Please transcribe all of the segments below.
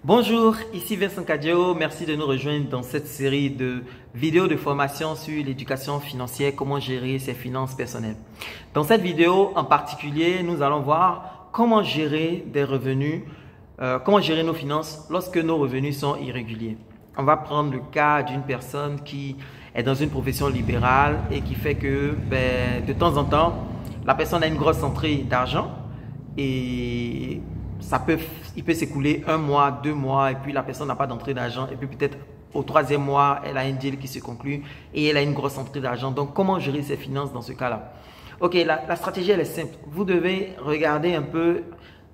Bonjour, ici Vincent Cadio. Merci de nous rejoindre dans cette série de vidéos de formation sur l'éducation financière, comment gérer ses finances personnelles. Dans cette vidéo en particulier, nous allons voir comment gérer des revenus, comment gérer nos finances lorsque nos revenus sont irréguliers. On va prendre le cas d'une personne qui est dans une profession libérale et qui fait que de temps en temps, la personne a une grosse entrée d'argent et il peut s'écouler 1 mois, 2 mois et puis la personne n'a pas d'entrée d'argent et puis peut-être au 3e mois, elle a un deal qui se conclut et elle a une grosse entrée d'argent. Donc, comment gérer ses finances dans ce cas-là? Ok, la stratégie, elle est simple. Vous devez regarder un peu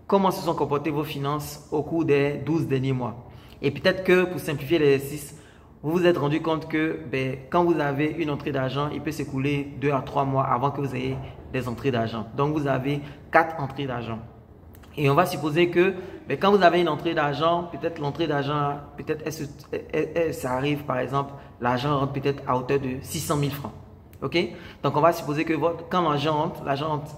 comment se sont comportées vos finances au cours des 12 derniers mois. Et peut-être que pour simplifier l'exercice, vous vous êtes rendu compte que quand vous avez une entrée d'argent, il peut s'écouler 2 à 3 mois avant que vous ayez des entrées d'argent. Donc, vous avez 4 entrées d'argent. Et on va supposer que quand vous avez une entrée d'argent, peut-être l'entrée d'argent, peut-être ça arrive par exemple, l'argent rentre peut-être à hauteur de 600 000 francs. Ok? Donc on va supposer que quand l'argent rentre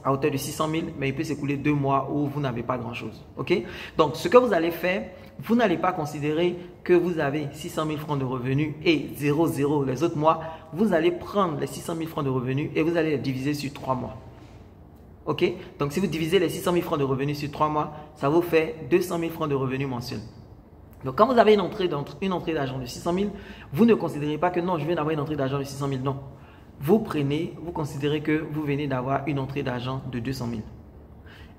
à hauteur de 600 000, mais il peut s'écouler 2 mois où vous n'avez pas grand-chose. Ok? Donc ce que vous allez faire, vous n'allez pas considérer que vous avez 600 000 francs de revenus et 0,0 les autres mois. Vous allez prendre les 600 000 francs de revenus et vous allez les diviser sur 3 mois. Ok, donc si vous divisez les 600 000 francs de revenus sur 3 mois, ça vous fait 200 000 francs de revenus mensuels. Donc quand vous avez une entrée d'argent de 600 000, vous ne considérez pas que non, je viens d'avoir une entrée d'argent de 600 000. Non, vous considérez que vous venez d'avoir une entrée d'argent de 200 000.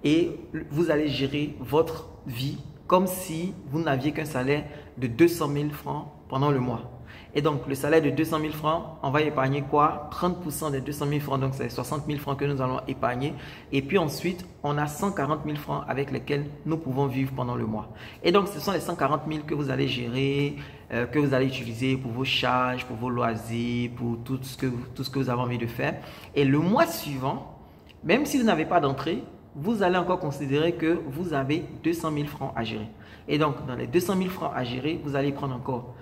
Et vous allez gérer votre vie comme si vous n'aviez qu'un salaire de 200 000 francs pendant le mois. Et donc, le salaire de 200 000 francs, on va épargner quoi? 30% des 200 000 francs, donc c'est 60 000 francs que nous allons épargner. Et puis ensuite, on a 140 000 francs avec lesquels nous pouvons vivre pendant le mois. Et donc, ce sont les 140 000 que vous allez gérer, que vous allez utiliser pour vos charges, pour vos loisirs, pour tout ce que vous avez envie de faire. Et le mois suivant, même si vous n'avez pas d'entrée, vous allez encore considérer que vous avez 200 000 francs à gérer. Et donc, dans les 200 000 francs à gérer, vous allez prendre encore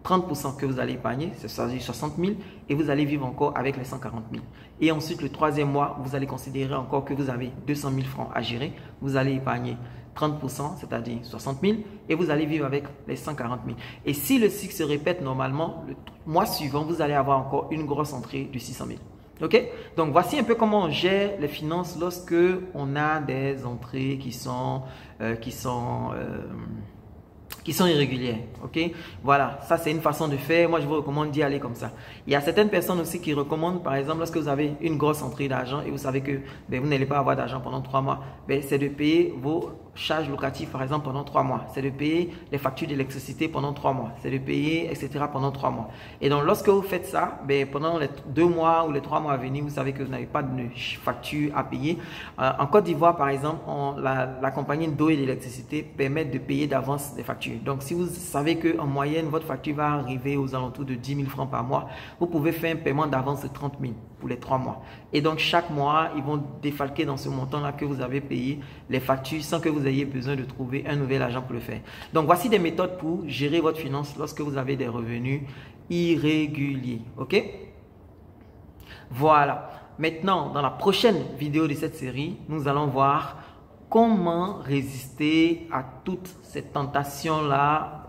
30% que vous allez épargner, c'est-à-dire 60 000, et vous allez vivre encore avec les 140 000. Et ensuite, le 3e mois, vous allez considérer encore que vous avez 200 000 francs à gérer. Vous allez épargner 30%, c'est-à-dire 60 000, et vous allez vivre avec les 140 000. Et si le cycle se répète normalement, le mois suivant, vous allez avoir encore une grosse entrée de 600 000. Ok? Donc, voici un peu comment on gère les finances lorsque on a des entrées qui sont irrégulières. Ok, voilà, ça c'est une façon de faire. Moi je vous recommande d'y aller comme ça. Il y a certaines personnes aussi qui recommandent, par exemple, lorsque vous avez une grosse entrée d'argent et vous savez que vous n'allez pas avoir d'argent pendant 3 mois, c'est de payer vos charges locatives par exemple pendant 3 mois, c'est de payer les factures d'électricité pendant 3 mois, c'est de payer etc. pendant 3 mois. Et donc lorsque vous faites ça, pendant les 2 mois ou les 3 mois à venir, vous savez que vous n'avez pas de facture à payer. En Côte d'Ivoire par exemple, la compagnie d'eau et d'électricité permet de payer d'avance des factures. Donc si vous savez qu'en moyenne votre facture va arriver aux alentours de 10 000 francs par mois, vous pouvez faire un paiement d'avance de 30 000 pour les 3 mois. Et donc chaque mois, ils vont défalquer dans ce montant-là que vous avez payé les factures sans que vous ayez besoin de trouver un nouvel agent pour le faire. Donc voici des méthodes pour gérer votre finance lorsque vous avez des revenus irréguliers. Ok? Voilà. Maintenant, dans la prochaine vidéo de cette série, nous allons voir comment résister à toutes ces tentations-là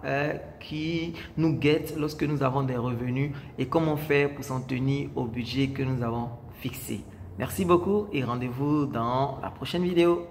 qui nous guettent lorsque nous avons des revenus et comment faire pour s'en tenir au budget que nous avons fixé. Merci beaucoup et rendez-vous dans la prochaine vidéo.